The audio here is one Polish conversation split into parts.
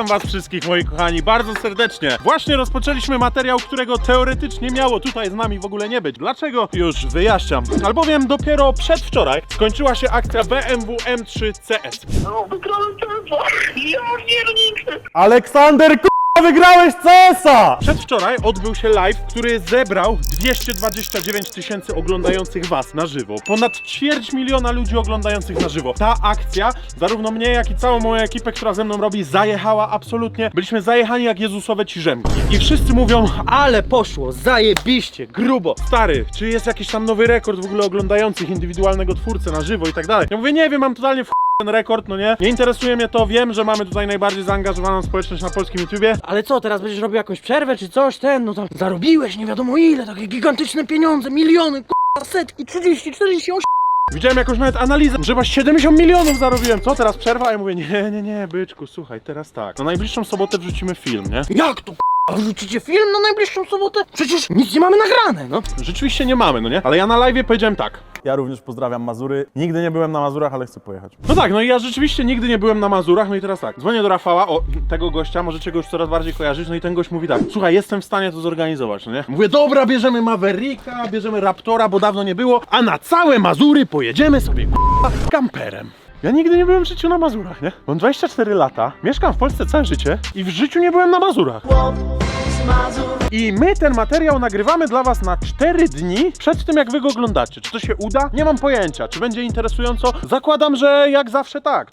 was wszystkich, moi kochani, bardzo serdecznie. Właśnie rozpoczęliśmy materiał, którego teoretycznie miało tutaj z nami w ogóle nie być. Dlaczego? Już wyjaśniam. Albowiem dopiero przedwczoraj skończyła się akcja BMW M3 CS. No, wygrałem tempo. Ja pierniczę. Aleksander, wygrałeś CS-a! Przedwczoraj odbył się live, który zebrał 229 tysięcy oglądających was na żywo. Ponad 250 000 ludzi oglądających na żywo. Ta akcja, zarówno mnie, jak i całą moją ekipę, która ze mną robi, zajechała absolutnie. Byliśmy zajechani jak jezusowe ciżemki. I wszyscy mówią, Ale poszło, zajebiście, grubo. stary, czy jest jakiś tam nowy rekord w ogóle oglądających indywidualnego twórcę na żywo i tak dalej. Ja mówię, nie wiem, mam totalnie ten rekord, no nie? Nie interesuje mnie to, wiem, że mamy tutaj najbardziej zaangażowaną społeczność na polskim YouTubie. Ale co, teraz będziesz robił jakąś przerwę czy coś, no tam zarobiłeś nie wiadomo ile, takie gigantyczne pieniądze, miliony, setki, 30, 48. Widziałem jakąś nawet analizę, że chyba 70 milionów zarobiłem. Co, teraz przerwa? A ja mówię, nie, byczku, słuchaj, teraz tak. Na najbliższą sobotę wrzucimy film, nie? Jak to wrzucicie film na najbliższą sobotę? Przecież nic nie mamy nagrane, no. Rzeczywiście nie mamy, no nie? Ale ja na live'ie powiedziałem tak. Ja również pozdrawiam Mazury. Nigdy nie byłem na Mazurach, ale chcę pojechać. No tak, no i ja rzeczywiście nigdy nie byłem na Mazurach, no i teraz tak. Dzwonię do Rafała, o tego gościa, możecie go już coraz bardziej kojarzyć, no i ten gość mówi tak. Słuchaj, jestem w stanie to zorganizować, no nie? Mówię, dobra, bierzemy Mavericka, bierzemy Raptora, bo dawno nie było, a na całe Mazury pojedziemy sobie kamperem. Ja nigdy nie byłem w życiu na Mazurach, nie? Mam 24 lata, mieszkam w Polsce całe życie i w życiu nie byłem na Mazurach. I my ten materiał nagrywamy dla was na 4 dni przed tym, jak wy go oglądacie. Czy to się uda? Nie mam pojęcia. Czy będzie interesująco? Zakładam, że jak zawsze tak.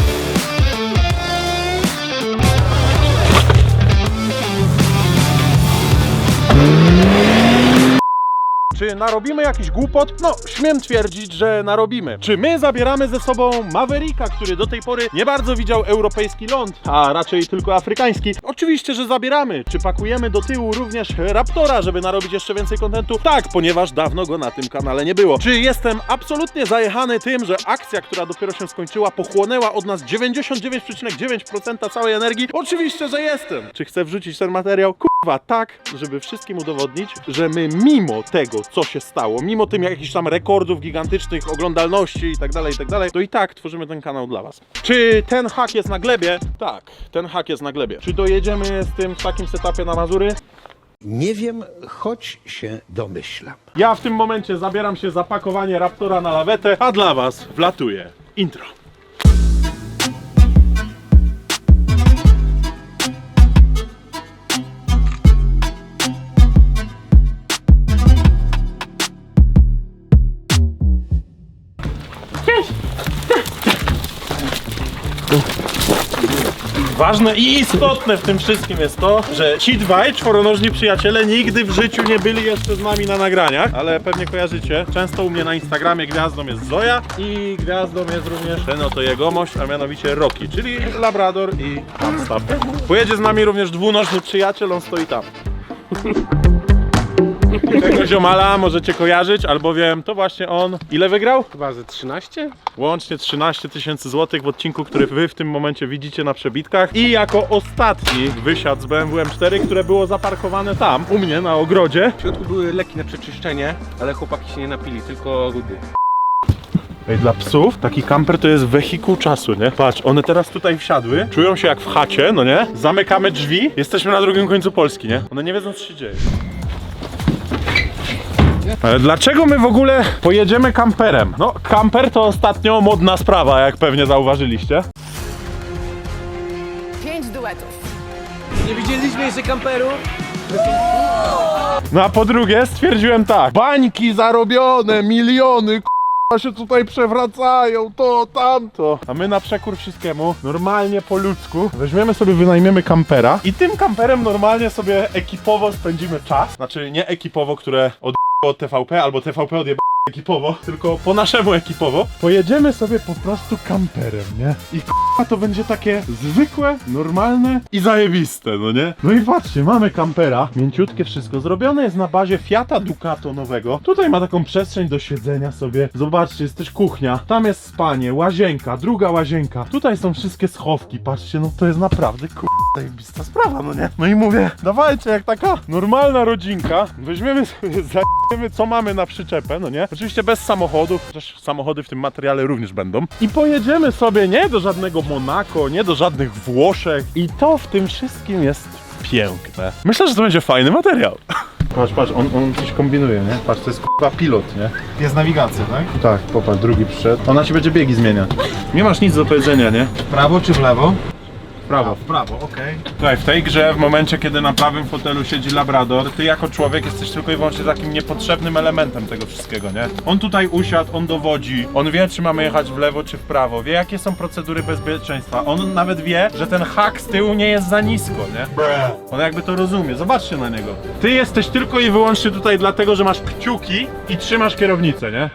Czy narobimy jakiś głupot? No, śmiem twierdzić, że narobimy. Czy my zabieramy ze sobą Mavericka, który do tej pory nie bardzo widział europejski ląd, a raczej tylko afrykański? Oczywiście, że zabieramy. Czy pakujemy do tyłu również Raptora, żeby narobić jeszcze więcej kontentu? Tak, ponieważ dawno go na tym kanale nie było. Czy jestem absolutnie zajechany tym, że akcja, która dopiero się skończyła, pochłonęła od nas 99,9% całej energii? Oczywiście, że jestem. Czy chcę wrzucić ten materiał? Kurwa, tak, żeby wszystkim udowodnić, że my mimo tego, co się stało, mimo tym jakichś tam rekordów gigantycznych oglądalności i tak dalej, to i tak tworzymy ten kanał dla was. Czy ten hak jest na glebie? Tak, ten hak jest na glebie. Czy dojedziemy z tym w takim setupie na Mazury? Nie wiem, choć się domyślam. Ja w tym momencie zabieram się za pakowanie Raptora na lawetę, a dla was wlatuje intro. Ważne i istotne w tym wszystkim jest to, że ci dwaj czworonożni przyjaciele nigdy w życiu nie byli jeszcze z nami na nagraniach, ale pewnie kojarzycie, często u mnie na Instagramie gwiazdą jest Zoja i gwiazdą jest również ten oto jegomość, a mianowicie Rocky, czyli Labrador i Amstaff. Pojedzie z nami również dwunożny przyjaciel, on stoi tam. Tego ziomala możecie kojarzyć, albowiem to właśnie on. Ile wygrał? Chyba ze 13? Łącznie 13 000 złotych w odcinku, który wy w tym momencie widzicie na przebitkach. I jako ostatni wysiadł z BMW M4, które było zaparkowane tam, u mnie na ogrodzie. W środku były leki na przeczyszczenie, ale chłopaki się nie napili, tylko rudy. Ej, dla psów taki kamper to jest wehikuł czasu, nie? Patrz, one teraz tutaj wsiadły, czują się jak w chacie, no nie? Zamykamy drzwi, jesteśmy na drugim końcu Polski, nie? One nie wiedzą, co się dzieje. Ale dlaczego my w ogóle pojedziemy kamperem? No, kamper to ostatnio modna sprawa, jak pewnie zauważyliście. 5 duetów. Nie widzieliśmy jeszcze kamperu? No a po drugie stwierdziłem tak, bańki zarobione, miliony, k***a się tutaj przewracają, to, tamto. A my na przekór wszystkiemu, normalnie po ludzku, weźmiemy sobie, wynajmiemy kampera i tym kamperem normalnie sobie ekipowo spędzimy czas. Znaczy nie ekipowo, które od TVP albo TVP odjeba ekipowo, tylko po naszemu ekipowo. Pojedziemy sobie po prostu kamperem, nie? I k***a to będzie takie zwykłe, normalne i zajebiste, no nie? No i patrzcie, mamy kampera, mięciutkie wszystko, zrobione jest na bazie Fiata Ducato nowego. Tutaj ma taką przestrzeń do siedzenia sobie. Zobaczcie, jest też kuchnia, tam jest spanie, łazienka, druga łazienka. Tutaj są wszystkie schowki, patrzcie, no to jest naprawdę zajebista sprawa, no nie? No i mówię, dawajcie, jak taka normalna rodzinka, weźmiemy sobie wiemy, co mamy na przyczepę, no nie? Oczywiście bez samochodów, chociaż samochody w tym materiale również będą. I pojedziemy sobie nie do żadnego Monako, nie do żadnych Włoszech. I to w tym wszystkim jest piękne. Myślę, że to będzie fajny materiał. Patrz, on coś kombinuje, nie? Patrz, to jest k***a pilot, nie? Jest nawigacja, tak? Tak, popatrz, drugi przyszedł. Ona ci będzie biegi zmieniać. Nie masz nic do powiedzenia, nie? W prawo czy w lewo? W prawo. W prawo, okej. Słuchaj, w tej grze, w momencie, kiedy na prawym fotelu siedzi Labrador, ty jako człowiek jesteś tylko i wyłącznie takim niepotrzebnym elementem tego wszystkiego, nie? On tutaj usiadł, on dowodzi, on wie, czy mamy jechać w lewo, czy w prawo, wie, jakie są procedury bezpieczeństwa, on nawet wie, że ten hak z tyłu nie jest za nisko, nie? On jakby to rozumie, zobaczcie na niego. Ty jesteś tylko i wyłącznie tutaj dlatego, że masz kciuki i trzymasz kierownicę, nie?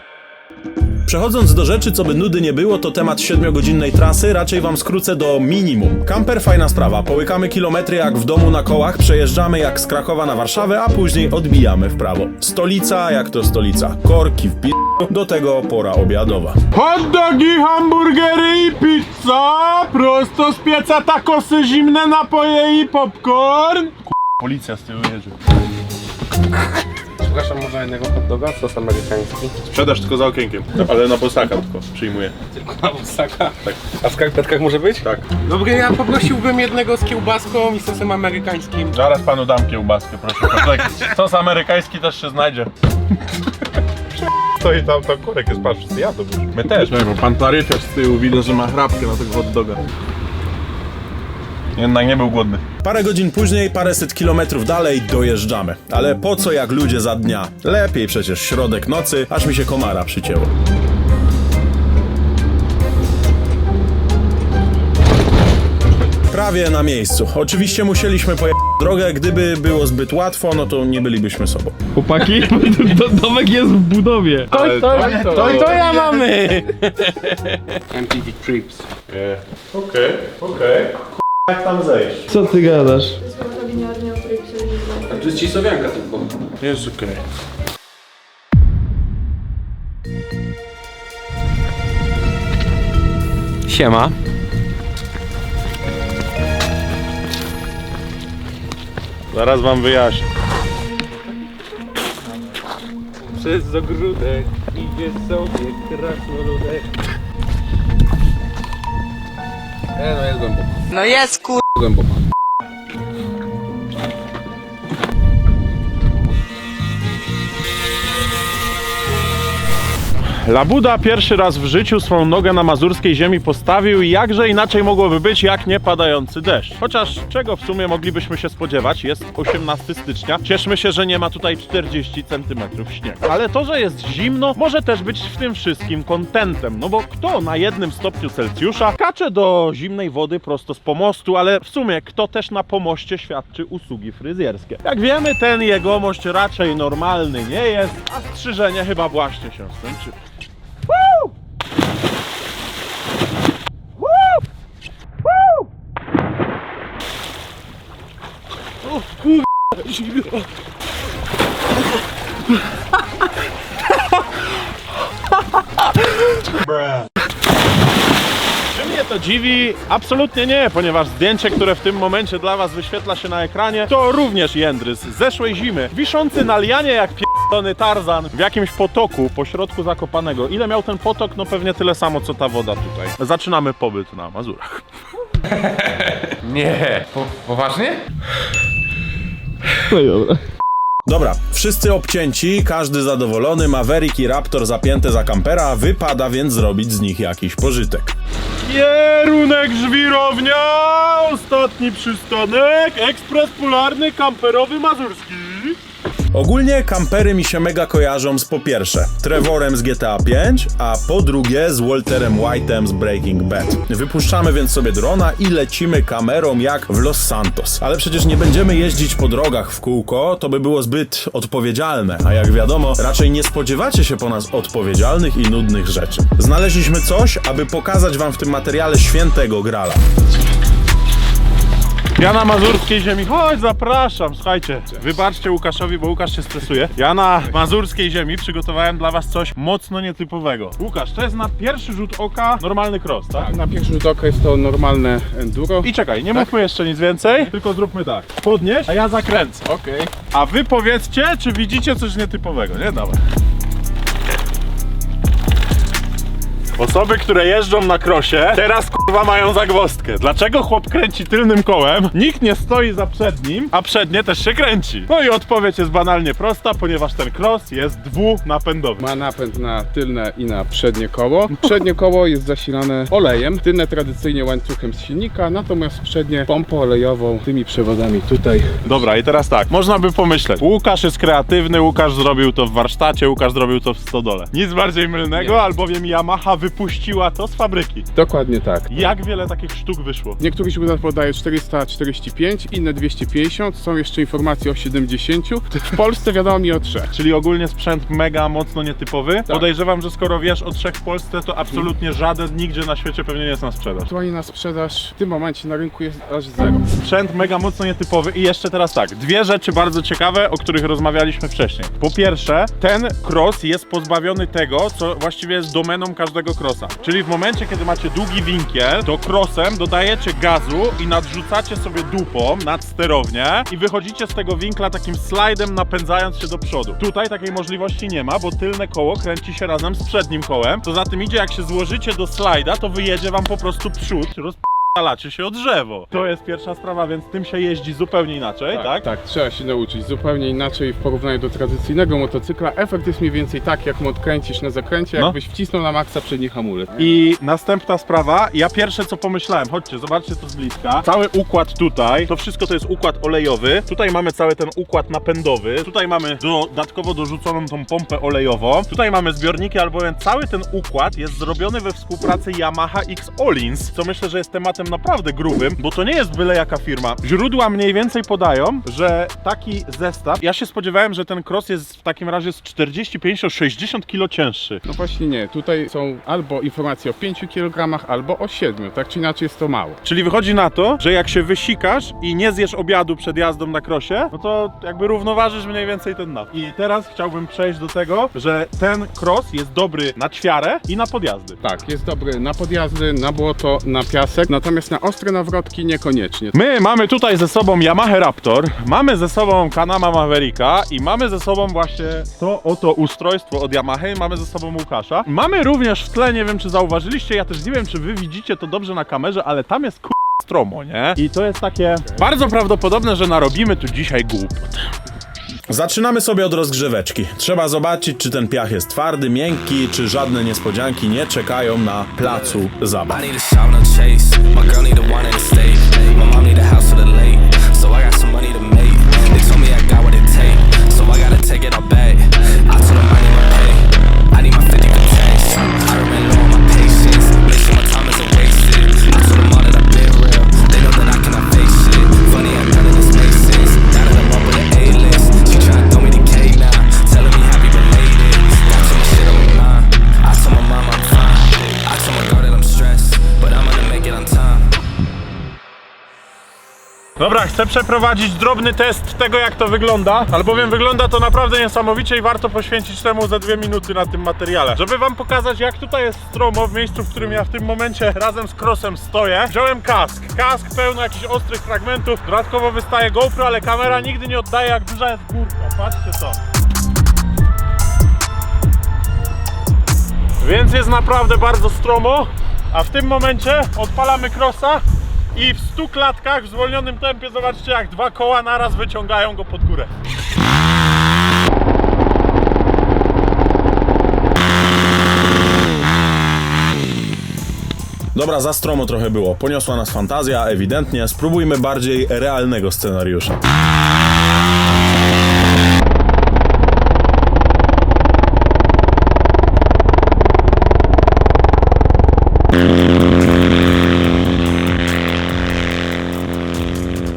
Przechodząc do rzeczy, co by nudy nie było, to temat 7-godzinnej trasy raczej wam skrócę do minimum. Kamper fajna sprawa, połykamy kilometry jak w domu na kołach, przejeżdżamy jak z Krakowa na Warszawę, a później odbijamy w prawo. Stolica jak to stolica, korki w do tego pora obiadowa. Hot dogi, hamburgery i pizza, prosto z pieca takosy, zimne napoje i popcorn. Policja z tyłu jedzie. Przepraszam, może jednego hot doga, sos amerykański. Sprzedaż tylko za okienkiem, ale na bosaka tylko przyjmuję. Tylko na wózaka. Tak. A w skarpetkach może być? Tak. Dobry, ja poprosiłbym jednego z kiełbaską i sosem amerykańskim. Zaraz panu dam kiełbaskę, proszę. Tak, sos amerykański też się znajdzie. Stoi tam korek jest, patrz, wszyscy jadą już. My też. Nie, bo pan taryfiarz z tyłu widać, że ma chrapkę na tego hot doga. Jednak nie był głodny. Parę godzin później, paręset kilometrów dalej dojeżdżamy. Ale po co jak ludzie za dnia? Lepiej przecież środek nocy, aż mi się komara przycięło. Prawie na miejscu. Oczywiście musieliśmy pojechać drogę, gdyby było zbyt łatwo, no to nie bylibyśmy sobą. Chłopaki, domek jest w budowie. To ja mamy! MTV Trips. Okej. Jak tam zejść? Co ty gadasz? A to jest cisowianka tylko. Jest okej. Siema. Zaraz wam wyjaśnię. Przez ogródek idzie sobie krasnoludek. No jest głęboko. No jest kur... Głęboko. Labuda pierwszy raz w życiu swą nogę na mazurskiej ziemi postawił i jakże inaczej mogłoby być, jak nie padający deszcz. Chociaż czego w sumie moglibyśmy się spodziewać, jest 18 stycznia. Cieszmy się, że nie ma tutaj 40 cm śniegu. Ale to, że jest zimno, może też być w tym wszystkim kontentem. No bo kto na 1 stopniu Celsjusza kacze do zimnej wody prosto z pomostu, ale w sumie kto też na pomoście świadczy usługi fryzjerskie. Jak wiemy, ten jegomość raczej normalny nie jest, a strzyżenie chyba właśnie się skończyło. Woo! Woo! Woo! O kurwa, zimno. Czy mnie to dziwi? Absolutnie nie, ponieważ zdjęcie, które w tym momencie dla was wyświetla się na ekranie, to również jędrys z zeszłej zimy, wiszący na lianie jak p***ny Tarzan w jakimś potoku pośrodku Zakopanego. Ile miał ten potok? No pewnie tyle samo, co ta woda tutaj. Zaczynamy pobyt na Mazurach. Nie, poważnie? Dobra, wszyscy obcięci, każdy zadowolony, Maverick i Raptor zapięte za kampera, wypada więc zrobić z nich jakiś pożytek. Kierunek żwirownia! Ostatni przystanek! Ekspres polarny kamperowy mazurski! Ogólnie kampery mi się mega kojarzą z po pierwsze Trevorem z GTA 5, a po drugie z Walterem White'em z Breaking Bad. Wypuszczamy więc sobie drona i lecimy kamerą jak w Los Santos. Ale przecież nie będziemy jeździć po drogach w kółko, to by było zbyt odpowiedzialne, a jak wiadomo, raczej nie spodziewacie się po nas odpowiedzialnych i nudnych rzeczy. Znaleźliśmy coś, aby pokazać wam w tym materiale świętego grala. Ja na mazurskiej ziemi, chodź, zapraszam, słuchajcie. Wybaczcie Łukaszowi, bo Łukasz się stresuje. Ja na mazurskiej ziemi przygotowałem dla was coś mocno nietypowego. Łukasz, to jest na pierwszy rzut oka normalny cross, tak? Na pierwszy rzut oka jest to normalne enduro. I czekaj, nie mówmy jeszcze nic więcej, tylko zróbmy tak. Podnieś, a ja zakręcę. Okej. A wy powiedzcie, czy widzicie coś nietypowego, nie? Dawaj. Osoby, które jeżdżą na krosie, teraz kurwa mają zagwozdkę. Dlaczego chłop kręci tylnym kołem, nikt nie stoi za przednim, a przednie też się kręci? No i odpowiedź jest banalnie prosta, ponieważ ten cross jest dwunapędowy. Ma napęd na tylne i na przednie koło. Przednie koło jest zasilane olejem, tylne tradycyjnie łańcuchem z silnika, natomiast przednie pompą olejową, tymi przewodami tutaj. Dobra, i teraz tak, można by pomyśleć, Łukasz jest kreatywny, Łukasz zrobił to w warsztacie, Łukasz zrobił to w stodole. Nic bardziej mylnego, Nie. albowiem Yamaha wypuściła to z fabryki. Dokładnie tak. Jak wiele takich sztuk wyszło? W niektórych źródłach podaje 445, inne 250, są jeszcze informacje o 70. W Polsce wiadomo mi o 3. Czyli ogólnie sprzęt mega mocno nietypowy. Podejrzewam, że skoro wiesz o 3 w Polsce, to absolutnie żaden nigdzie na świecie pewnie nie jest na sprzedaż. Aktualnie na sprzedaż w tym momencie na rynku jest aż 0. Sprzęt mega mocno nietypowy i jeszcze teraz tak, dwie rzeczy bardzo ciekawe, o których rozmawialiśmy wcześniej. Po pierwsze, ten cross jest pozbawiony tego, co właściwie jest domeną każdego crossa. Czyli w momencie, kiedy macie długi winkiel, to crossem dodajecie gazu i nadrzucacie sobie dupą nad sterownię i wychodzicie z tego winkla takim slajdem, napędzając się do przodu. Tutaj takiej możliwości nie ma, bo tylne koło kręci się razem z przednim kołem. To za tym idzie, jak się złożycie do slajda, to wyjedzie wam po prostu przód, rozpalacie się o drzewo. To jest pierwsza sprawa, więc tym się jeździ zupełnie inaczej, tak? Tak, trzeba się nauczyć zupełnie inaczej w porównaniu do tradycyjnego motocykla. Efekt jest mniej więcej tak, jak odkręcisz na zakręcie, No. jakbyś wcisnął na maksa przedni hamulec. I następna sprawa, ja pierwsze co pomyślałem, chodźcie, zobaczcie to z bliska. Cały układ tutaj, to wszystko to jest układ olejowy. Tutaj mamy cały ten układ napędowy. Tutaj mamy dodatkowo dorzuconą tą pompę olejową. Tutaj mamy zbiorniki, albowiem cały ten układ jest zrobiony we współpracy Yamaha X Olins, co myślę, że jest tematem naprawdę grubym, bo to nie jest byle jaka firma. Źródła mniej więcej podają, że taki zestaw, ja się spodziewałem, że ten cross jest w takim razie z 40, 50, 60 kg cięższy. No właśnie nie, tutaj są albo informacje o 5 kg, albo o 7, tak czy inaczej jest to mało. Czyli wychodzi na to, że jak się wysikasz i nie zjesz obiadu przed jazdą na krosie, no to jakby równoważysz mniej więcej ten napój. I teraz chciałbym przejść do tego, że ten cross jest dobry na ćwiarę i na podjazdy. Tak, jest dobry na podjazdy, na błoto, na piasek, natomiast na ostre nawrotki niekoniecznie. My mamy tutaj ze sobą Yamaha Raptor, mamy ze sobą Kanama Mavericka i mamy ze sobą właśnie to oto ustrojstwo od Yamahy, mamy ze sobą Łukasza. Mamy również w tle, nie wiem czy zauważyliście, ja też nie wiem czy wy widzicie to dobrze na kamerze, ale tam jest stromo, nie? I to jest takie bardzo prawdopodobne, że narobimy tu dzisiaj głupot. Zaczynamy sobie od rozgrzeweczki. Trzeba zobaczyć, czy ten piach jest twardy, miękki, czy żadne niespodzianki nie czekają na placu zabaw. I need a shout, no chase. My girl need a one in the state. My mom need a house with a lake. So I got some money to make. They told me I got what it take. So I gotta take it all back. I told them I need my pay. I need my 50 for tax. I remain low on my patience. Make sure my time isn't wasted. I told them all that I've been real. They know that I cannot face shit. Funny how none of this makes sense. Now that I'm up with an A-list. She tryna throw me the K now. Telling me happy belated. Got some shit on my mind. I told my mom I'm fine. I told my girl that I'm stressed. But I'm gonna make it on time. Dobra, chcę przeprowadzić drobny test tego, jak to wygląda, albowiem wygląda to naprawdę niesamowicie i warto poświęcić temu ze 2 minuty na tym materiale. Żeby wam pokazać, jak tutaj jest stromo, w miejscu, w którym ja w tym momencie razem z crossem stoję, wziąłem kask. Kask pełny jakichś ostrych fragmentów, dodatkowo wystaje GoPro, ale kamera nigdy nie oddaje, jak duża jest górka. Patrzcie to. Więc jest naprawdę bardzo stromo, a w tym momencie odpalamy crossa i w 100 klatkach w zwolnionym tempie zobaczcie, jak 2 koła naraz wyciągają go pod górę. Dobra, za stromo trochę było. Poniosła nas fantazja, ewidentnie. Spróbujmy bardziej realnego scenariusza.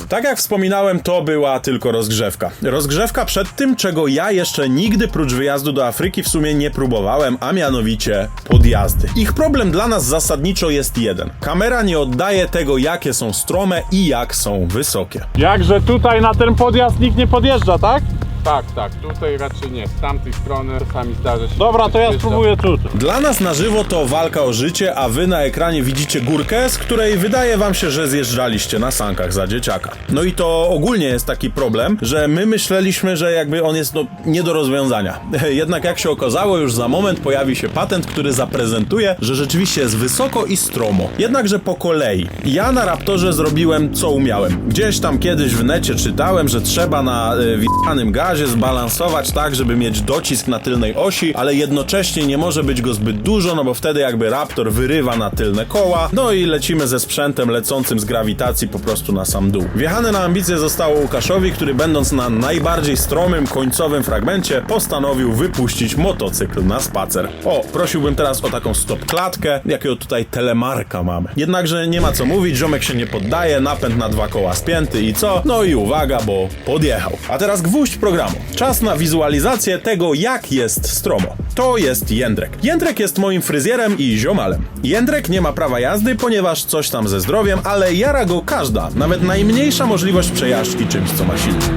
Tak jak wspominałem, to była tylko rozgrzewka. Rozgrzewka przed tym, czego ja jeszcze nigdy prócz wyjazdu do Afryki w sumie nie próbowałem, a mianowicie podjazdy. Ich problem dla nas zasadniczo jest jeden. Kamera nie oddaje tego, jakie są strome i jak są wysokie. Jakże tutaj na ten podjazd nikt nie podjeżdża, tak? Tak, tutaj raczej nie. Z tamtej strony czasami zdarza się. Dobra, to ja Przyjeżdża. spróbuję tutaj. Dla nas na żywo to walka o życie, a wy na ekranie widzicie górkę, z której wydaje wam się, że zjeżdżaliście na sankach za dzieciaka. No i to ogólnie jest taki problem, że my myśleliśmy, że jakby on jest nie do rozwiązania. Jednak jak się okazało, już za moment pojawi się patent, który zaprezentuje, że rzeczywiście jest wysoko i stromo. Jednakże po kolei. Ja na Raptorze zrobiłem co umiałem. Gdzieś tam kiedyś w necie czytałem, że trzeba na w***anym gazie zbalansować tak, żeby mieć docisk na tylnej osi, ale jednocześnie nie może być go zbyt dużo, no bo wtedy jakby Raptor wyrywa na tylne koła, no i lecimy ze sprzętem lecącym z grawitacji po prostu na sam dół. Wjechane na ambicje zostało Łukaszowi, który będąc na najbardziej stromym końcowym fragmencie postanowił wypuścić motocykl na spacer. O, prosiłbym teraz o taką stop-klatkę, jakiego tutaj telemarka mamy. Jednakże nie ma co mówić, ziomek się nie poddaje, napęd na 2 koła spięty i co? No i uwaga, bo podjechał. A teraz gwóźdź programu. Czas na wizualizację tego, jak jest stromo. To jest Jędrek. Jędrek jest moim fryzjerem i ziomalem. Jędrek nie ma prawa jazdy, ponieważ coś tam ze zdrowiem, ale jara go każda, nawet najmniejsza możliwość przejażdżki czymś, co ma silnik.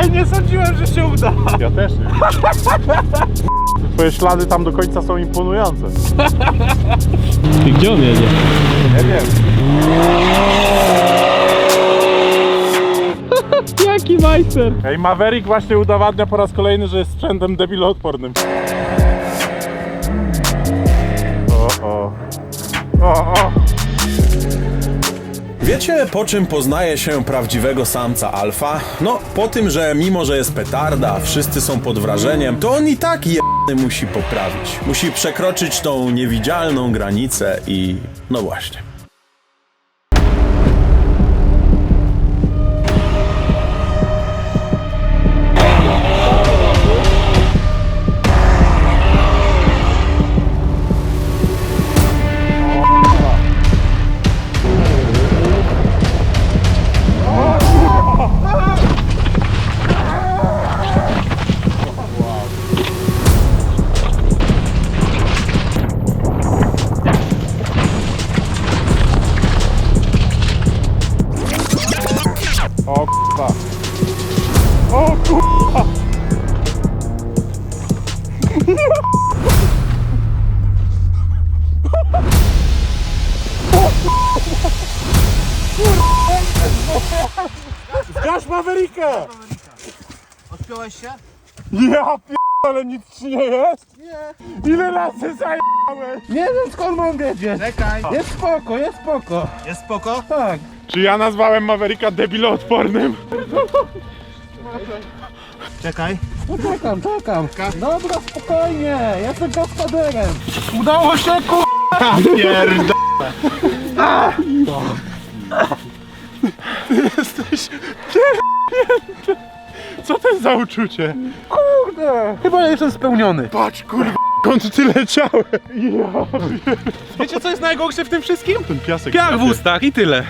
Ej, nie sądziłem, że się uda. Ja też nie. Twoje ślady tam do końca są imponujące. I gdzie on jedzie? Nie wiem. Jaki majster! Ej, Maverick właśnie udowadnia po raz kolejny, że jest sprzętem debiloodpornym. O. Wiecie, po czym poznaje się prawdziwego samca alfa? No, po tym, że mimo, że jest petarda, wszyscy są pod wrażeniem, to on i tak jebany musi poprawić. Musi przekroczyć tą niewidzialną granicę i... no właśnie. O kurwa. O kurwa. Zgasz Mavericka! Odpiąłeś się? Ja ale nic ci nie jest? Nie. Ile razy zajebałeś? Nie wiem skąd mam wiedzieć. Czekaj. Jest spoko, jest spoko. Jest spoko? Tak. Czy ja nazwałem Mavericka debiloodpornym? Czekaj. Czekam. Dobra, spokojnie, jestem gospodarem. Udało się, k***a! Pierdolę. Ty jesteś pierdolnięty. Co to jest za uczucie? Kurde, chyba jestem spełniony. Patrz, kurwa, skąd ty leciałem? Ja Wiecie, co jest najgorsze w tym wszystkim? ten piasek. Piach w ustach i tyle.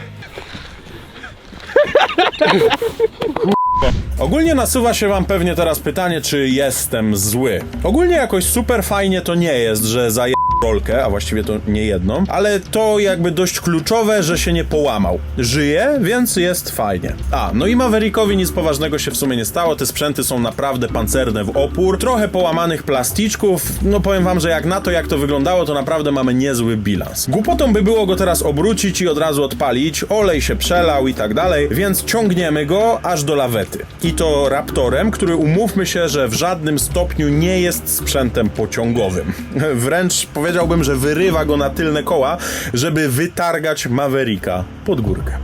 Ogólnie nasuwa się wam pewnie teraz pytanie, czy jestem zły. Ogólnie jakoś super fajnie to nie jest, że zaje rolkę, a właściwie to nie jedną, ale to jakby dość kluczowe, że się nie połamał. Żyje, więc jest fajnie. A, no i Maverickowi nic poważnego się w sumie nie stało, te sprzęty są naprawdę pancerne w opór, trochę połamanych plasticzków, no powiem wam, że jak na to, jak to wyglądało, to naprawdę mamy niezły bilans. Głupotą by było go teraz obrócić i od razu odpalić, olej się przelał i tak dalej, więc ciągniemy go aż do lawety. I to Raptorem, który umówmy się, że w żadnym stopniu nie jest sprzętem pociągowym. Wręcz powiedziałbym, że wyrywa go na tylne koła, żeby wytargać Mavericka pod górkę.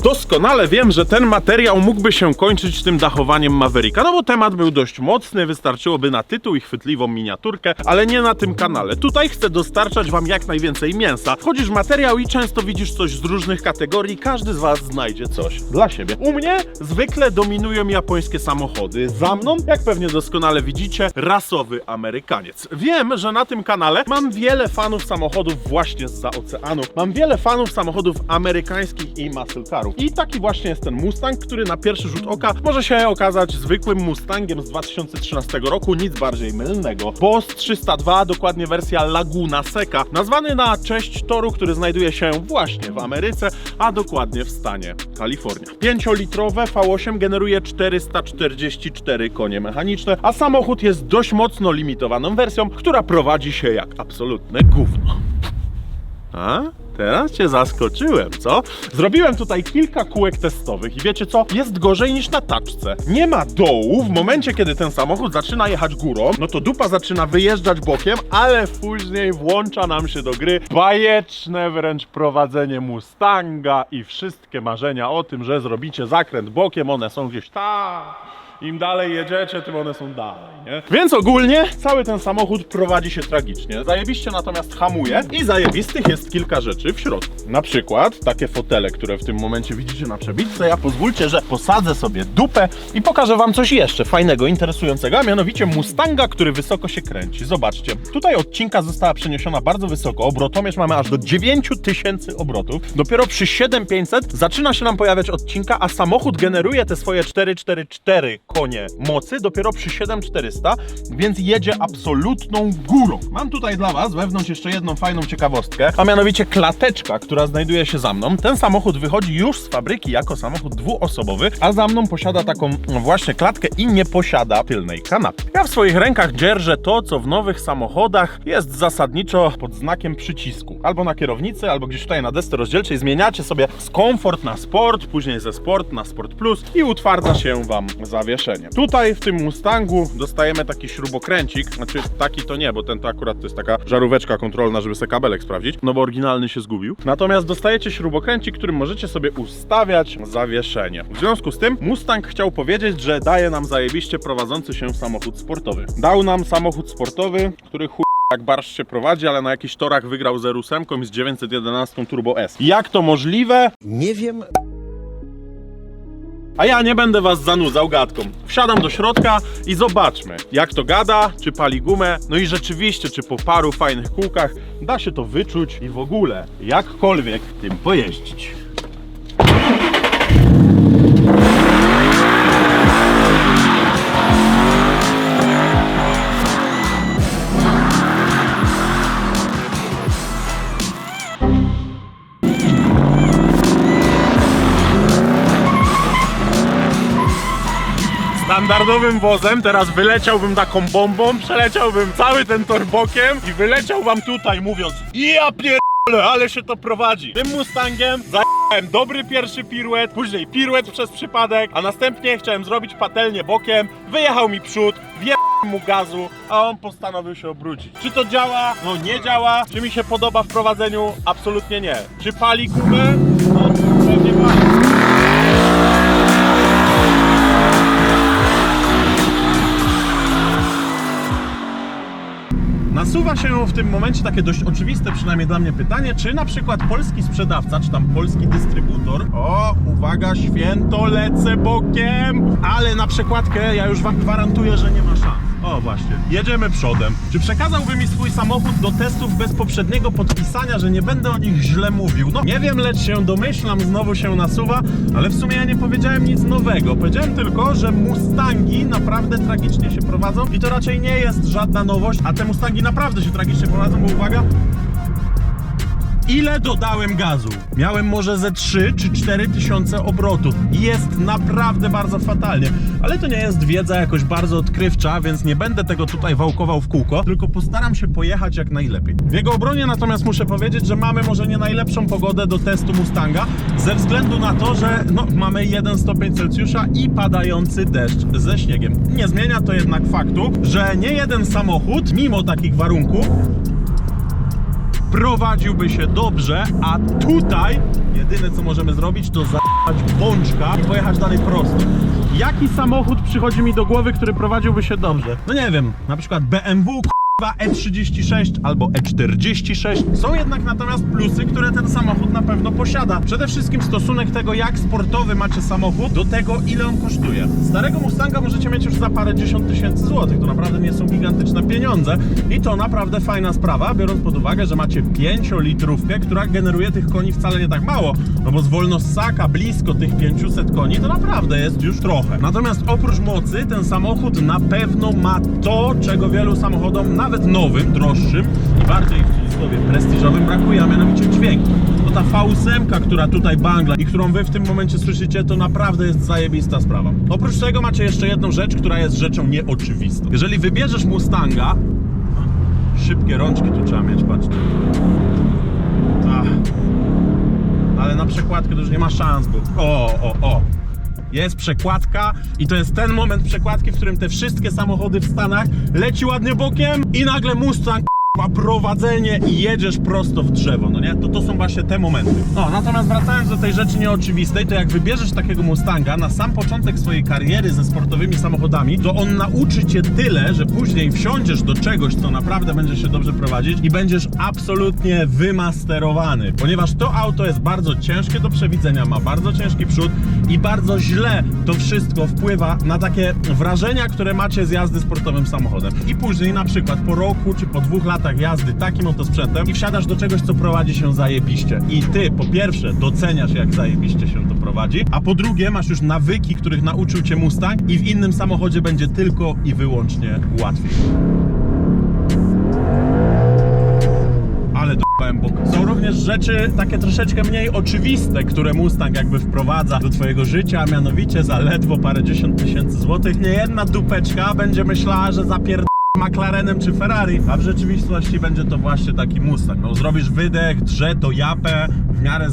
Doskonale wiem, że ten materiał mógłby się kończyć tym dachowaniem Mavericka, no bo temat był dość mocny, wystarczyłoby na tytuł i chwytliwą miniaturkę, ale nie na tym kanale. Tutaj chcę dostarczać wam jak najwięcej mięsa. Wchodzisz w materiał i często widzisz coś z różnych kategorii, każdy z was znajdzie coś dla siebie. U mnie zwykle dominują japońskie samochody. Za mną, jak pewnie doskonale widzicie, rasowy Amerykaniec. Wiem, że na tym kanale mam wiele fanów samochodów właśnie zza oceanu. Mam wiele fanów samochodów amerykańskich i muscle carów. I taki właśnie jest ten Mustang, który na pierwszy rzut oka może się okazać zwykłym Mustangiem z 2013 roku, nic bardziej mylnego. Boss 302, dokładnie wersja Laguna Seca, nazwany na cześć toru, który znajduje się właśnie w Ameryce, a dokładnie w stanie Kalifornia. 5-litrowe V8 generuje 444 konie mechaniczne, a samochód jest dość mocno limitowaną wersją, która prowadzi się jak absolutne gówno. A? Teraz cię zaskoczyłem, co? Zrobiłem tutaj kilka kółek testowych i wiecie co? Jest gorzej niż na taczce. Nie ma dołu. W momencie, kiedy ten samochód zaczyna jechać górą, no to dupa zaczyna wyjeżdżać bokiem, ale później włącza nam się do gry bajeczne wręcz prowadzenie Mustanga i wszystkie marzenia o tym, że zrobicie zakręt bokiem, one są gdzieś tam. Im dalej jedziecie, tym one są dalej, nie? Więc ogólnie cały ten samochód prowadzi się tragicznie. Zajebiście natomiast hamuje i zajebistych jest kilka rzeczy w środku. Na przykład takie fotele, które w tym momencie widzicie na przebitce. Ja pozwólcie, że posadzę sobie dupę i pokażę wam coś jeszcze fajnego, interesującego, a mianowicie Mustanga, który wysoko się kręci. Zobaczcie, tutaj odcinka została przeniesiona bardzo wysoko. Obrotomierz mamy aż do 9000 obrotów. Dopiero przy 7500 zaczyna się nam pojawiać odcinka, a samochód generuje te swoje 444 konie mocy dopiero przy 7400, więc jedzie absolutną górą. Mam tutaj dla was wewnątrz jeszcze jedną fajną ciekawostkę, a mianowicie klateczka, która znajduje się za mną. Ten samochód wychodzi już z fabryki jako samochód dwuosobowy, a za mną posiada taką właśnie klatkę i nie posiada tylnej kanapy. Ja w swoich rękach dzierżę to, co w nowych samochodach jest zasadniczo pod znakiem przycisku. Albo na kierownicy, albo gdzieś tutaj na desce rozdzielczej zmieniacie sobie z komfort na sport, później ze sport na sport plus i utwardza się wam zawieszenie. Tutaj w tym Mustangu dostajemy taki śrubokręcik, znaczy taki to nie, bo ten to akurat to jest taka żaróweczka kontrolna, żeby sobie kabelek sprawdzić, no bo oryginalny się zgubił. Natomiast dostajecie śrubokręcik, którym możecie sobie ustawiać zawieszenie. W związku z tym Mustang chciał powiedzieć, że daje nam zajebiście prowadzący się samochód sportowy. Dał nam samochód sportowy, który jak barszcz się prowadzi, ale na jakichś torach wygrał z R8 i z 911 Turbo S. Jak to możliwe? Nie wiem. A ja nie będę was zanudzał gadką. Wsiadam do środka i zobaczmy, jak to gada, czy pali gumę, no i rzeczywiście, czy po paru fajnych kółkach da się to wyczuć i w ogóle jakkolwiek tym pojeździć. Standardowym wozem teraz wyleciałbym taką bombą, przeleciałbym cały ten tor bokiem i wyleciał wam tutaj mówiąc: ja pierdolę, ale się to prowadzi. Tym Mustangiem zajebałem dobry pierwszy piruet, później piruet przez przypadek, a następnie chciałem zrobić patelnię bokiem, wyjechał mi przód, wjechałem mu gazu, a on postanowił się obrócić. Czy to działa? No nie działa. Czy mi się podoba w prowadzeniu? Absolutnie nie. Czy pali gumę? No pewnie pali. Nasuwa się w tym momencie takie dość oczywiste, przynajmniej dla mnie pytanie, czy na przykład polski sprzedawca, czy tam polski dystrybutor, o, uwaga, święto, lecę bokiem, ale na przekładkę ja już wam gwarantuję, że nie ma szans. O właśnie, jedziemy przodem. Czy przekazałby mi swój samochód do testów bez poprzedniego podpisania, że nie będę o nich źle mówił? No nie wiem, lecz się domyślam, znowu się nasuwa, ale w sumie ja nie powiedziałem nic nowego. Powiedziałem tylko, że Mustangi naprawdę tragicznie się prowadzą i to raczej nie jest żadna nowość, a te Mustangi naprawdę się tragicznie prowadzą, bo uwaga, ile dodałem gazu? Miałem może ze 3 czy 4 tysiące obrotów i jest naprawdę bardzo fatalnie. Ale to nie jest wiedza jakoś bardzo odkrywcza, więc nie będę tego tutaj wałkował w kółko, tylko postaram się pojechać jak najlepiej. W jego obronie natomiast muszę powiedzieć, że mamy może nie najlepszą pogodę do testu Mustanga, ze względu na to, że no, mamy 1 stopień Celsjusza i padający deszcz ze śniegiem. Nie zmienia to jednak faktu, że nie jeden samochód, mimo takich warunków, prowadziłby się dobrze, a tutaj jedyne co możemy zrobić to za***ać bączka i pojechać dalej prosto. Jaki samochód przychodzi mi do głowy, który prowadziłby się dobrze? No nie wiem, na przykład BMW, E36 albo E46. Są jednak natomiast plusy, które ten samochód na pewno posiada. Przede wszystkim stosunek tego, jak sportowy macie samochód, do tego, ile on kosztuje. Starego Mustanga możecie mieć już za parę dziesiąt tysięcy złotych. To naprawdę nie są gigantyczne pieniądze i to naprawdę fajna sprawa, biorąc pod uwagę, że macie 5-litrówkę, która generuje tych koni wcale nie tak mało, no bo z Wolnossaka blisko tych 500 koni to naprawdę jest już trochę. Natomiast oprócz mocy ten samochód na pewno ma to, czego wielu samochodom, nawet nowym, droższym i bardziej w cudzysłowie prestiżowym brakuje, a mianowicie dźwięku. To ta V8, która tutaj bangla i którą wy w tym momencie słyszycie, to naprawdę jest zajebista sprawa. Oprócz tego macie jeszcze jedną rzecz, która jest rzeczą nieoczywistą. Jeżeli wybierzesz Mustanga, szybkie rączki tu trzeba mieć, patrzcie. Ale na przekładkę to już nie ma szans, bo jest przekładka i to jest ten moment przekładki, w którym te wszystkie samochody w Stanach leci ładnie bokiem i nagle Mustang ma prowadzenie i jedziesz prosto w drzewo, no nie? To są właśnie te momenty. No, natomiast wracając do tej rzeczy nieoczywistej, to jak wybierzesz takiego Mustanga na sam początek swojej kariery ze sportowymi samochodami, to on nauczy cię tyle, że później wsiądziesz do czegoś, co naprawdę będzie się dobrze prowadzić i będziesz absolutnie wymasterowany, ponieważ to auto jest bardzo ciężkie do przewidzenia, ma bardzo ciężki przód i bardzo źle to wszystko wpływa na takie wrażenia, które macie z jazdy sportowym samochodem. I później na przykład po roku czy po 2 latach jazdy takim oto sprzętem i wsiadasz do czegoś, co prowadzi się zajebiście. I ty po pierwsze doceniasz, jak zajebiście się to prowadzi, a po drugie masz już nawyki, których nauczył cię Mustang i w innym samochodzie będzie tylko i wyłącznie łatwiej. Ale d***ałem bok. Są również rzeczy takie troszeczkę mniej oczywiste, które Mustang jakby wprowadza do twojego życia, a mianowicie za ledwo parę dziesiąt tysięcy złotych niejedna dupeczka będzie myślała, że McLarenem czy Ferrari, a w rzeczywistości będzie to właśnie taki Mustang. No, zrobisz wydech, drze to japę, w miarę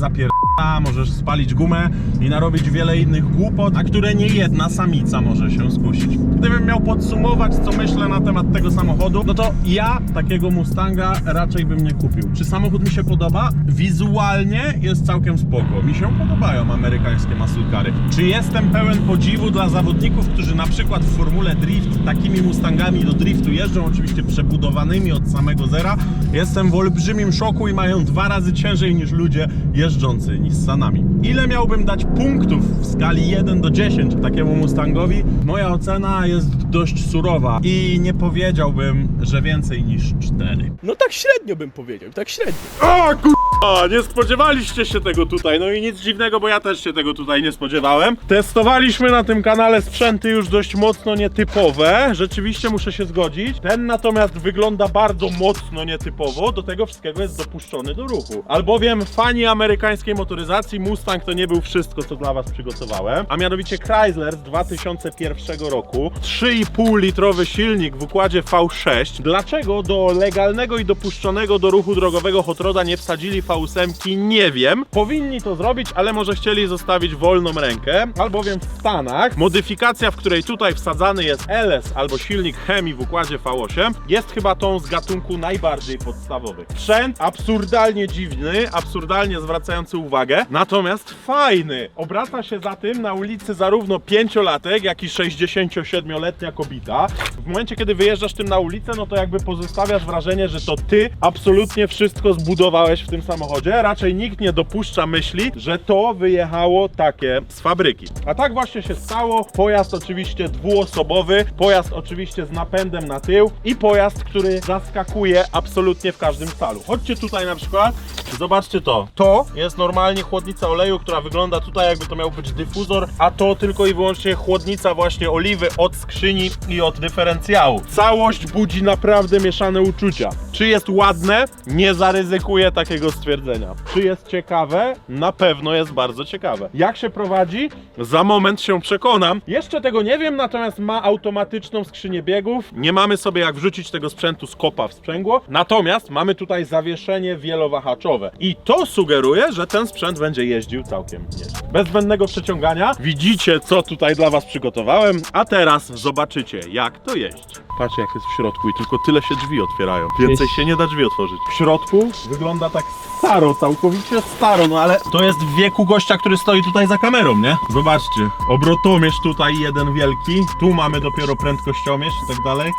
możesz spalić gumę i narobić wiele innych głupot, na które nie jedna samica może się skusić. Gdybym miał podsumować, co myślę na temat tego samochodu, no to ja takiego Mustanga raczej bym nie kupił. Czy samochód mi się podoba? Wizualnie jest całkiem spoko. Mi się podobają amerykańskie muscle cary. Czy jestem pełen podziwu dla zawodników, którzy na przykład w Formule Drift takimi Mustangami do driftu jeżdżą, oczywiście przebudowanymi od samego zera? Jestem w olbrzymim szoku i mają 2 razy ciężej niż ludzie jeżdżący Nissanami. Ile miałbym dać punktów w skali 1 do 10 takiemu Mustangowi? Moja ocena jest dość surowa i nie powiedziałbym, że więcej niż 4. No tak średnio bym powiedział, tak średnio. O kurwa, nie spodziewaliście się tego tutaj, no i nic dziwnego, bo ja też się tego tutaj nie spodziewałem. Testowaliśmy na tym kanale sprzęty już dość mocno nietypowe, rzeczywiście muszę się zgodzić. Ten natomiast wygląda bardzo mocno nietypowo, do tego wszystkiego jest dopuszczony do ruchu. Albowiem fani amerykańskiej motoryzacji, Mustang to nie był wszystko, co dla was przygotowałem, a mianowicie Chrysler z 2001 roku, 3,5 litrowy silnik w układzie V6. Dlaczego do legalnego i dopuszczonego do ruchu drogowego hot roda nie wsadzili V8? Nie wiem. Powinni to zrobić, ale może chcieli zostawić wolną rękę, albowiem w Stanach modyfikacja, w której tutaj wsadzany jest LS albo silnik Hemi w układzie V8, jest chyba tą z gatunku najbardziej podstawowych. Sprzęt absurdalnie dziwny, absurdalnie zwracający uwagę, natomiast fajny. Obraca się za tym na ulicy zarówno 5-latek, jak i 67-letnia kobieta. W momencie, kiedy wyjeżdżasz tym na ulicę, no to jakby pozostawiasz wrażenie, że to ty absolutnie wszystko zbudowałeś w tym samochodzie. Raczej nikt nie dopuszcza myśli, że to wyjechało takie z fabryki. A tak właśnie się stało. Pojazd oczywiście dwuosobowy, pojazd oczywiście z napędem na tył i pojazd, który zaskakuje absolutnie w każdym calu. Chodźcie tutaj na przykład, zobaczcie to. To jest normalnie chłodnica oleju, która wygląda tutaj, jakby to miał być dyfuzor, a to tylko i wyłącznie chłodnica właśnie oliwy od skrzyni i od dyferencjału. Całość budzi naprawdę mieszane uczucia. Czy jest ładne? Nie zaryzykuję takiego stwierdzenia. Czy jest ciekawe? Na pewno jest bardzo ciekawe. Jak się prowadzi? Za moment się przekonam. Jeszcze tego nie wiem, natomiast ma automatyczną skrzynię biegów. Nie mamy sobie jak wrzucić tego sprzętu z kopa w sprzęgło. Natomiast mamy tutaj zawieszenie wielowahaczowe. I to sugeruje, sugeruję, że ten sprzęt będzie jeździł całkiem nieźle. Bez zbędnego przeciągania widzicie, co tutaj dla was przygotowałem, a teraz zobaczycie, jak to jeździ. Patrzcie, jak jest w środku i tylko tyle się drzwi otwierają. Więcej się nie da drzwi otworzyć. W środku wygląda tak staro, całkowicie staro, no ale to jest w wieku gościa, który stoi tutaj za kamerą, nie? Zobaczcie, obrotomierz tutaj jeden wielki, tu mamy dopiero prędkościomierz i tak dalej.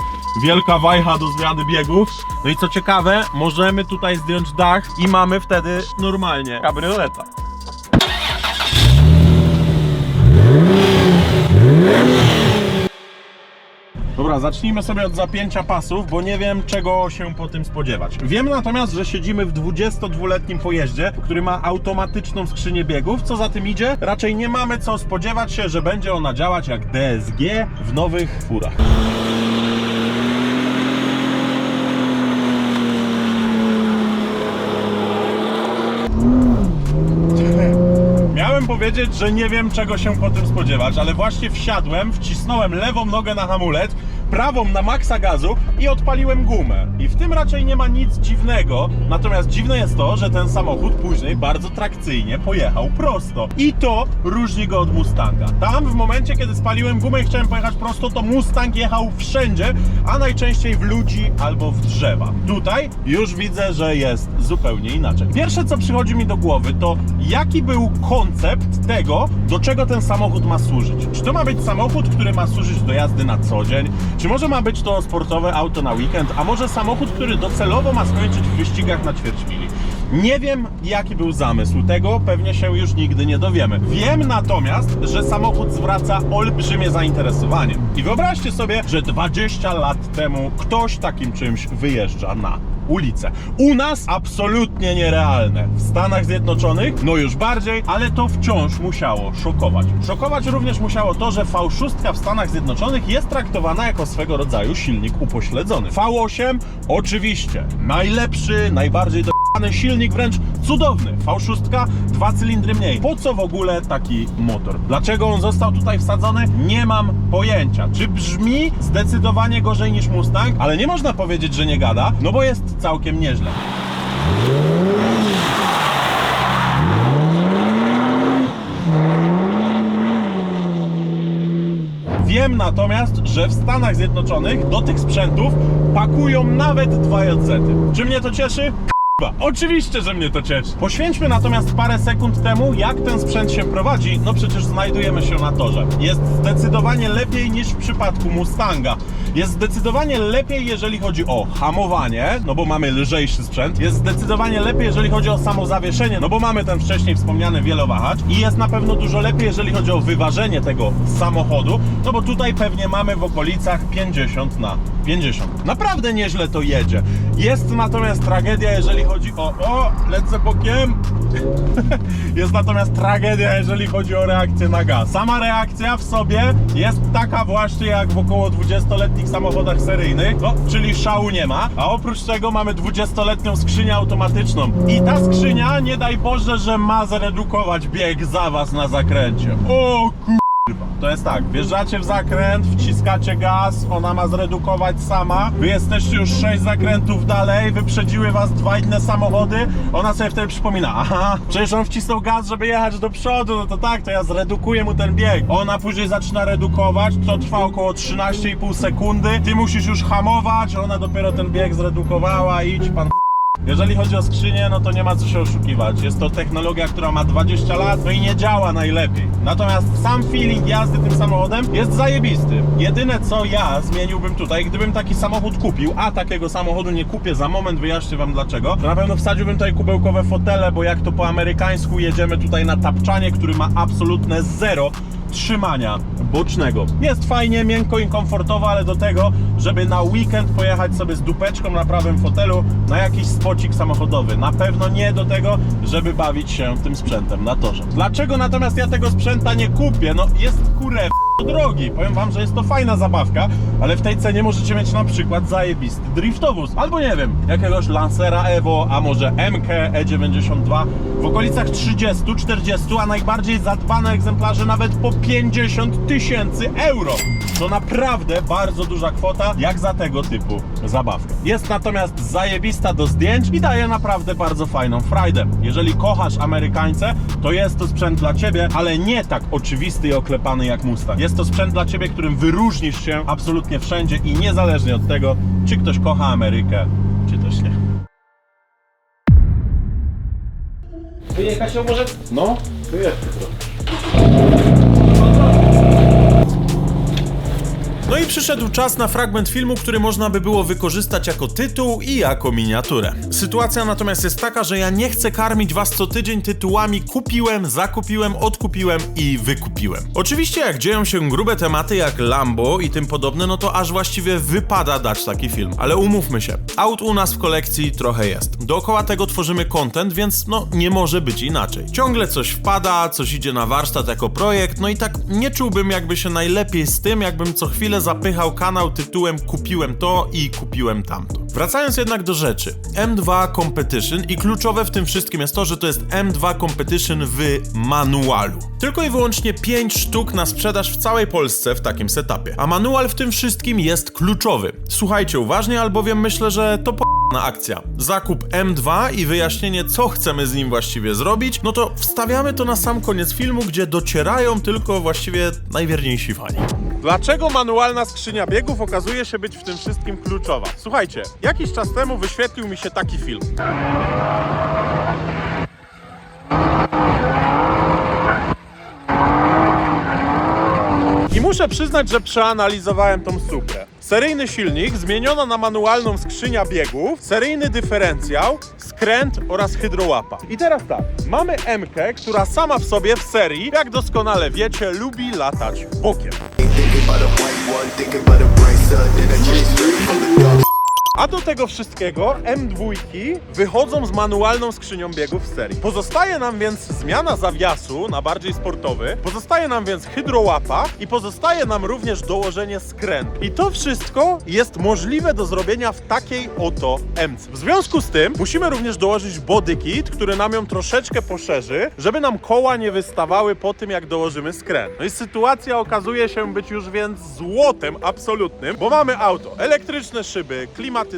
Wielka wajcha do zmiany biegów. No i co ciekawe, możemy tutaj zdjąć dach i mamy wtedy normalnie kabrioleta. Dobra, zacznijmy sobie od zapięcia pasów, bo nie wiem, czego się po tym spodziewać. Wiem natomiast, że siedzimy w 22-letnim pojeździe, który ma automatyczną skrzynię biegów. Co za tym idzie? Raczej nie mamy co spodziewać się, że będzie ona działać jak DSG w nowych furach. Miałem powiedzieć, że nie wiem, czego się po tym spodziewać, ale właśnie wsiadłem, wcisnąłem lewą nogę na hamulec, prawą na maksa gazu i odpaliłem gumę. I w tym raczej nie ma nic dziwnego, natomiast dziwne jest to, że ten samochód później bardzo trakcyjnie pojechał prosto. I to różni go od Mustanga. Tam w momencie, kiedy spaliłem gumę i chciałem pojechać prosto, to Mustang jechał wszędzie, a najczęściej w ludzi albo w drzewa. Tutaj już widzę, że jest zupełnie inaczej. Pierwsze, co przychodzi mi do głowy, to jaki był koncept tego, do czego ten samochód ma służyć. Czy to ma być samochód, który ma służyć do jazdy na co dzień? Czy może ma być to sportowe auto na weekend? A może samochód, który docelowo ma skończyć w wyścigach na ćwierćmili? Nie wiem, jaki był zamysł tego, pewnie się już nigdy nie dowiemy. Wiem natomiast, że samochód zwraca olbrzymie zainteresowanie. I wyobraźcie sobie, że 20 lat temu ktoś takim czymś wyjeżdża na ulicę. U nas absolutnie nierealne. W Stanach Zjednoczonych no już bardziej, ale to wciąż musiało szokować. Szokować również musiało to, że V6 w Stanach Zjednoczonych jest traktowana jako swego rodzaju silnik upośledzony. V8 oczywiście najlepszy, najbardziej do***ny silnik, wręcz cudowny. V6, 2 cylindry mniej. Po co w ogóle taki motor? Dlaczego on został tutaj wsadzony? Nie mam pojęcia. Czy brzmi zdecydowanie gorzej niż Mustang? Ale nie można powiedzieć, że nie gada, no bo jest całkiem nieźle. Wiem natomiast, że w Stanach Zjednoczonych do tych sprzętów pakują nawet 2JZ-y. Czy mnie to cieszy? Oczywiście, że mnie to cieszy. Poświęćmy natomiast parę sekund temu, jak ten sprzęt się prowadzi. No przecież znajdujemy się na torze. Jest zdecydowanie lepiej niż w przypadku Mustanga. Jest zdecydowanie lepiej, jeżeli chodzi o hamowanie, no bo mamy lżejszy sprzęt. Jest zdecydowanie lepiej, jeżeli chodzi o samo zawieszenie, no bo mamy ten wcześniej wspomniany wielowahacz. I jest na pewno dużo lepiej, jeżeli chodzi o wyważenie tego samochodu, no bo tutaj pewnie mamy w okolicach 50/50. Naprawdę nieźle to jedzie. Jest natomiast tragedia, jeżeli chodzi o... lecę bokiem! Jest natomiast tragedia, jeżeli chodzi o reakcję na gaz. Sama reakcja w sobie jest taka właśnie jak w około 20-letnich samochodach seryjnych, no, czyli szału nie ma, a oprócz tego mamy 20-letnią skrzynię automatyczną. I ta skrzynia, nie daj Boże, że ma zredukować bieg za was na zakręcie. O kurwa! To jest tak, wjeżdżacie w zakręt, wciskacie gaz, ona ma zredukować sama, wy jesteście już 6 zakrętów dalej, wyprzedziły was 2 inne samochody, ona sobie wtedy przypomina, aha, przecież on wcisnął gaz, żeby jechać do przodu, no to tak, to ja zredukuję mu ten bieg. Ona później zaczyna redukować, to trwa około 13,5 sekundy, ty musisz już hamować, ona dopiero ten bieg zredukowała, idź pan. Jeżeli chodzi o skrzynię, no to nie ma co się oszukiwać. Jest to technologia, która ma 20 lat, no i nie działa najlepiej. Natomiast sam feeling jazdy tym samochodem jest zajebisty. Jedyne co ja zmieniłbym tutaj, gdybym taki samochód kupił, a takiego samochodu nie kupię, za moment wyjaśnię wam dlaczego, to na pewno wsadziłbym tutaj kubełkowe fotele, bo jak to po amerykańsku jedziemy tutaj na tapczanie, który ma absolutne zero trzymania bocznego. Jest fajnie, miękko i komfortowo, ale do tego, żeby na weekend pojechać sobie z dupeczką na prawym fotelu na jakiś spocik samochodowy. Na pewno nie do tego, żeby bawić się tym sprzętem na torze. Dlaczego natomiast ja tego sprzęta nie kupię? No jest drogi. Powiem wam, że jest to fajna zabawka, ale w tej cenie możecie mieć na przykład zajebisty driftowóz. Albo nie wiem, jakiegoś Lancera Evo, a może MK E92 w okolicach 30-40, a najbardziej zadbane egzemplarze nawet po 50 000 euro. To naprawdę bardzo duża kwota, jak za tego typu zabawkę. Jest natomiast zajebista do zdjęć i daje naprawdę bardzo fajną frajdę. Jeżeli kochasz Amerykańce, to jest to sprzęt dla ciebie, ale nie tak oczywisty i oklepany jak Mustang. Jest to sprzęt dla ciebie, którym wyróżnisz się absolutnie wszędzie i niezależnie od tego, czy ktoś kocha Amerykę, czy też nie. Wyjechać ją może? No, to jest trochę. No i przyszedł czas na fragment filmu, który można by było wykorzystać jako tytuł i jako miniaturę. Sytuacja natomiast jest taka, że ja nie chcę karmić was co tydzień tytułami kupiłem, zakupiłem, odkupiłem i wykupiłem. Oczywiście jak dzieją się grube tematy jak Lambo i tym podobne, no to aż właściwie wypada dać taki film. Ale umówmy się, aut u nas w kolekcji trochę jest. Dookoła tego tworzymy content, więc no nie może być inaczej. Ciągle coś wpada, coś idzie na warsztat jako projekt, no i tak nie czułbym jakby się najlepiej z tym, jakbym co chwilę zapychał kanał tytułem kupiłem to i kupiłem tamto. Wracając jednak do rzeczy. M2 Competition i kluczowe w tym wszystkim jest to, że to jest M2 Competition w manualu. Tylko i wyłącznie 5 sztuk na sprzedaż w całej Polsce w takim setupie. A manual w tym wszystkim jest kluczowy. Słuchajcie uważnie, albowiem myślę, że to na akcja. Zakup M2 i wyjaśnienie, co chcemy z nim właściwie zrobić, no to wstawiamy to na sam koniec filmu, gdzie docierają tylko właściwie najwierniejsi fani. Dlaczego manualna skrzynia biegów okazuje się być w tym wszystkim kluczowa? Słuchajcie, jakiś czas temu wyświetlił mi się taki film. I muszę przyznać, że przeanalizowałem tą suprę. Seryjny silnik, zmieniono na manualną skrzynię biegów, seryjny dyferencjał, skręt oraz hydrołapa. I teraz tak, mamy M-kę, która sama w sobie w serii, jak doskonale wiecie, lubi latać bokiem. A do tego wszystkiego M2 wychodzą z manualną skrzynią biegów w serii. Pozostaje nam więc zmiana zawiasu na bardziej sportowy, pozostaje nam więc hydrołapa i pozostaje nam również dołożenie skrętu. I to wszystko jest możliwe do zrobienia w takiej oto M-ce. W związku z tym musimy również dołożyć body kit, który nam ją troszeczkę poszerzy, żeby nam koła nie wystawały po tym, jak dołożymy skręt. No i sytuacja okazuje się być już więc złotem absolutnym, bo mamy auto, elektryczne szyby, klimatyzacja,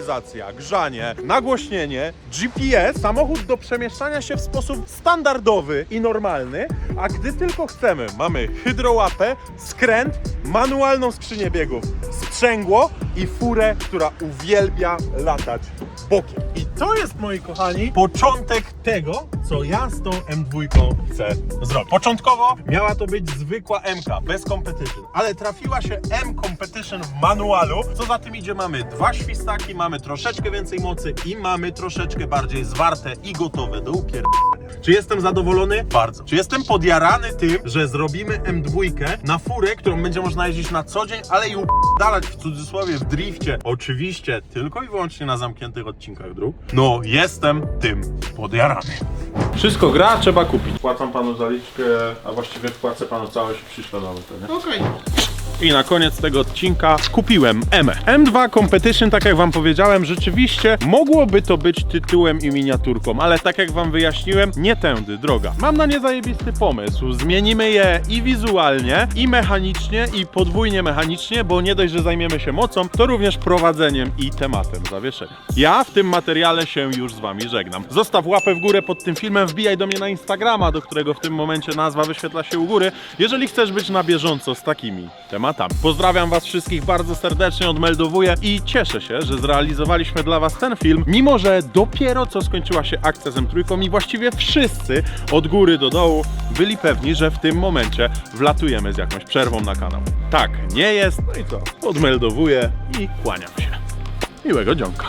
grzanie, nagłośnienie, GPS, samochód do przemieszczania się w sposób standardowy i normalny, a gdy tylko chcemy, mamy hydrołapę, skręt, manualną skrzynię biegów, sprzęgło i furę, która uwielbia latać bokiem. I to jest, moi kochani, początek tego, co ja z tą M2 chcę zrobić. Początkowo miała to być zwykła M-ka, bez competition, ale trafiła się M-competition w manualu. Co za tym idzie, mamy 2 świstaki, mamy troszeczkę więcej mocy i mamy troszeczkę bardziej zwarte i gotowe do upierdolenia. Czy jestem zadowolony? Bardzo. Czy jestem podjarany tym, że zrobimy M2 na furę, którą będzie można jeździć na co dzień, ale i upierdalać w cudzysłowie w drifcie? Oczywiście tylko i wyłącznie na zamkniętych odcinkach dróg. No, jestem tym podjarany. Wszystko gra, trzeba kupić. Płacam panu zaliczkę, a właściwie wpłacę panu całość i przyślę na to, nie? Okej. I na koniec tego odcinka kupiłem M2 Competition, tak jak wam powiedziałem, rzeczywiście mogłoby to być tytułem i miniaturką, ale tak jak wam wyjaśniłem, nie tędy droga. Mam na nie zajebisty pomysł. Zmienimy je i wizualnie, i mechanicznie, i podwójnie mechanicznie, bo nie dość, że zajmiemy się mocą, to również prowadzeniem i tematem zawieszenia. Ja w tym materiale się już z wami żegnam. Zostaw łapę w górę pod tym filmem, wbijaj do mnie na Instagrama, do którego w tym momencie nazwa wyświetla się u góry, jeżeli chcesz być na bieżąco z takimi tematami. Pozdrawiam was wszystkich bardzo serdecznie, odmeldowuję i cieszę się, że zrealizowaliśmy dla was ten film, mimo że dopiero co skończyła się akcja z M3 i właściwie wszyscy od góry do dołu byli pewni, że w tym momencie wlatujemy z jakąś przerwą na kanał. Tak nie jest, no i co? Odmeldowuję i kłaniam się. Miłego dzionka.